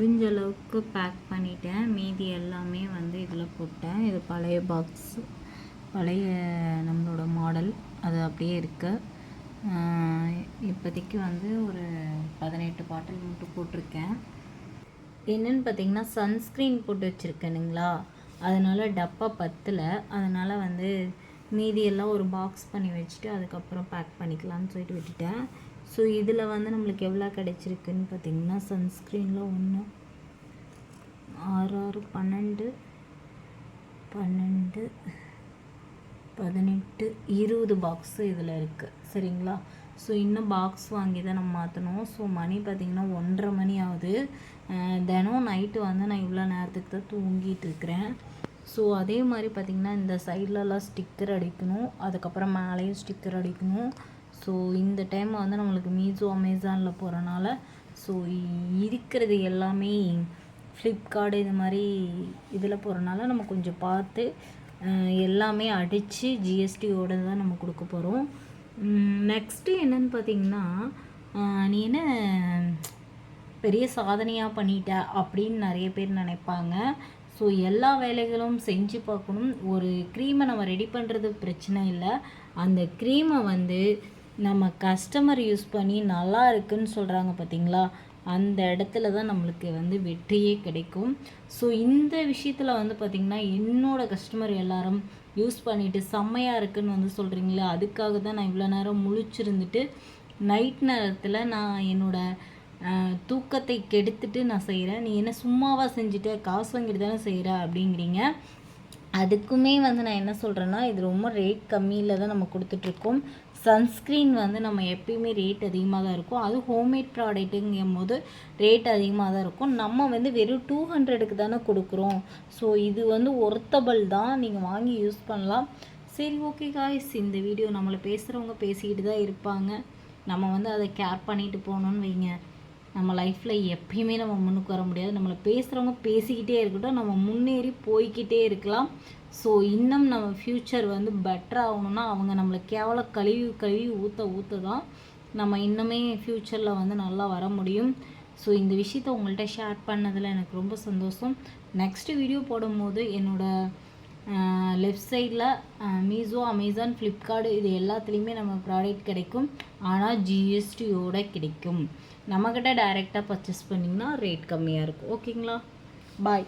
முடிஞ்ச அளவுக்கு பேக் பண்ணிட்டேன். மீதி எல்லாமே வந்து இதில் போட்டேன். இது பழைய பாக்ஸ், பழைய நம்மளோட மாடல் அது அப்படியே இருக்கு. இப்போதைக்கு வந்து ஒரு 18 பாட்டில் மட்டும் போட்டிருக்கேன். என்னென்னு பார்த்தீங்கன்னா சன்ஸ்க்ரீன் போட்டு வச்சுருக்கேனுங்களா, அதனால் டப்பா பத்தலை. அதனால் வந்து மீதியெல்லாம் ஒரு பாக்ஸ் பண்ணி வச்சுட்டு அதுக்கப்புறம் பேக் பண்ணிக்கலான்னு சொல்லிட்டு விட்டுட்டேன். ஸோ இதில் வந்து நம்மளுக்கு எவ்வளோ கிடச்சிருக்குன்னு பார்த்திங்கன்னா சன்ஸ்க்ரீனில் 1 6 6 12 12 18 20 பாக்ஸு இதில் இருக்குது. சரிங்களா? ஸோ இன்னும் பாக்ஸ் வாங்கி தான் நம்ம மாற்றணும். ஸோ மணி பார்த்திங்கன்னா 1:30 மணி ஆகுது. தினம் நைட்டு வந்து நான் இவ்வளோ நேரத்துக்கு தான் தூங்கிட்டு இருக்கிறேன். ஸோ அதே மாதிரி பார்த்திங்கன்னா இந்த சைட்லலாம் ஸ்டிக்கர் அடிக்கணும், அதுக்கப்புறம் மேலேயும் ஸ்டிக்கர் அடிக்கணும். ஸோ இந்த டைம் வந்து நம்மளுக்கு மீஷோ அமேசானில் போகிறனால ஸோ இருக்கிறது எல்லாமே ஃப்ளிப்கார்டு இது மாதிரி இதில் போகிறனால நம்ம கொஞ்சம் பார்த்து எல்லாமே அடித்து ஜிஎஸ்டியோடு தான் நம்ம கொடுக்க போகிறோம். நெக்ஸ்ட்டு என்னென்னு பார்த்திங்கன்னா, நீ என்ன பெரிய சாதனையாக பண்ணிட்ட அப்படின்னு நிறைய பேர் நினைப்பாங்க. ஸோ எல்லா வேலைகளும் செஞ்சு பார்க்கணும். ஒரு க்ரீமை நம்ம ரெடி பண்ணுறது பிரச்சனை இல்லை. அந்த க்ரீமை வந்து நம்ம கஸ்டமர் யூஸ் பண்ணி நல்லா இருக்குன்னு சொல்கிறாங்க பார்த்திங்களா, அந்த இடத்துல தான் நம்மளுக்கு வந்து வெற்றியே கிடைக்கும். ஸோ இந்த விஷயத்தில் வந்து பார்த்திங்கன்னா என்னோடய கஸ்டமர் எல்லாரும் யூஸ் பண்ணிவிட்டு செம்மையாக இருக்குதுன்னு வந்து சொல்கிறீங்களா, அதுக்காக தான் நான் இவ்வளோ நேரம் முழிச்சிருந்துட்டு நைட் நேரத்தில் நான் என்னோடய தூக்கத்தை கெடுத்துட்டு நான் செய்கிறேன். நீ என்ன சும்மாவாக செஞ்சுட்டு காசு வாங்கிட்டு தானே செய்கிற அப்படிங்கிறீங்க. அதுக்குமே வந்து நான் என்ன சொல்கிறேன்னா, இது ரொம்ப ரேட் கம்மியில் தான் நம்ம கொடுத்துட்ருக்கோம். சன்ஸ்க்ரீன் வந்து நம்ம எப்பயுமே ரேட் அதிகமாக தான் இருக்கும். அது ஹோம்மேட் ப்ராடக்ட்டுங்கும் போது ரேட் அதிகமாக தான் இருக்கும். நம்ம வந்து வெறும் 200க்கு தானே கொடுக்குறோம். ஸோ இது வந்து ஒர்த்தபிள் தான், நீங்கள் வாங்கி யூஸ் பண்ணலாம். சரி, ஓகே காய்ஸ், இந்த வீடியோ நம்மளை பேசுகிறவங்க பேசிக்கிட்டு தான் இருப்பாங்க. நம்ம வந்து அதை கேர் பண்ணிட்டு போகணுன்னு வைங்க, நம்ம லைஃப்பில் எப்பயுமே நம்ம முன்னுக்கு வர முடியாது. நம்மளை பேசுகிறவங்க பேசிக்கிட்டே இருக்கட்டும், நம்ம முன்னேறி போய்கிட்டே இருக்கலாம். ஸோ இன்னும் நம்ம ஃப்யூச்சர் வந்து பெட்டர் ஆகணுன்னா அவங்க நம்மளை கேவலம் கழுவி ஊற்ற தான் நம்ம இன்னுமே ஃப்யூச்சரில் வந்து நல்லா வர முடியும். ஸோ இந்த விஷயத்த உங்கள்கிட்ட ஷேர் பண்ணதில் எனக்கு ரொம்ப சந்தோஷம். நெக்ஸ்ட்டு வீடியோ போடும்போது என்னோடய லெஃப்ட் சைடில் மீஷோ, அமேசான், ஃப்ளிப்கார்டு இது எல்லாத்துலேயுமே நம்ம ப்ராடக்ட் கிடைக்கும். ஆனால் ஜிஎஸ்டியோடு கிடைக்கும். நம்மக்கிட்ட டைரெக்டாக பர்ச்சேஸ் பண்ணிங்கன்னா ரேட் கம்மியாக இருக்கும். ஓகேங்களா? பாய்.